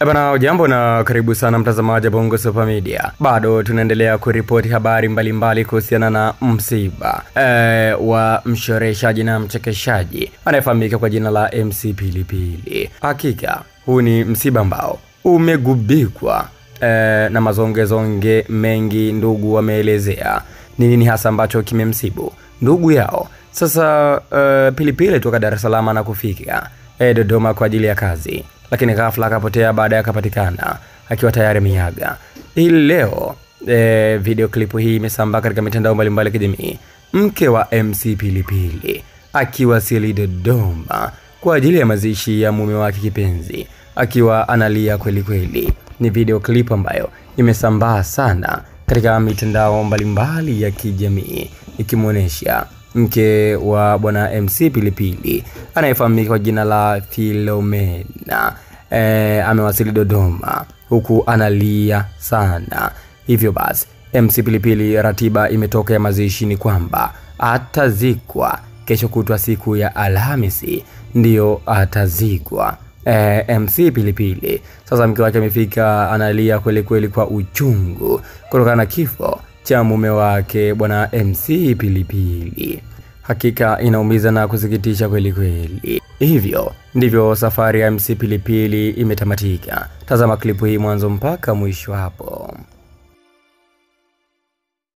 Bana, jambo na karibu sana mtazamaji wa Bongo Super Media. Bado tunaendelea kuripoti habari mbalimbali kuhusiana na msiba wa mshoreshaji na mchekeshaji anayefahamika kwa jina la MC Pilipili. Hakika huu ni msiba ambao umegubikwa na mazongezonge mengi. Ndugu wameelezea nini hasa ambacho kimemsibu ndugu yao. Sasa Pilipili toka Dar es Salaam na kufika Dodoma kwa ajili ya kazi, lakini ghafla akapotea baada ya kupatikana akiwa tayari miaga. Hii leo video klipu hii imesambaa katika mitandao mbalimbali ya kijamii. Mke wa MC Pilipili akiwasili Dodoma kwa ajili ya mazishi ya mume wake kipenzi, akiwa analia kweli kweli. Ni video klipu ambayo imesambaa sana katika mitandao mbalimbali ya kijamii, ikimuonesha mke wa bwana MC Pilipili anayefahamika kwa jina la Philomena amewasili Dodoma huku analia sana. Hivyo basi MC Pilipili, ratiba imetoka ya mazishi ni kwamba atazikwa kesho kutwa siku ya Alhamisi, ndio atazikwa MC Pilipili. Sasa mke wake amefika, analia kweli kweli kwa uchungu kutokana na kifo cha mume wake bwana MC Pilipili. Hakika inaumiza na kusikitisha kweli kweli. Hivyo ndivyo safari ya MC Pilipili imetamatika. Tazama klipu hii mwanzo mpaka mwisho hapo.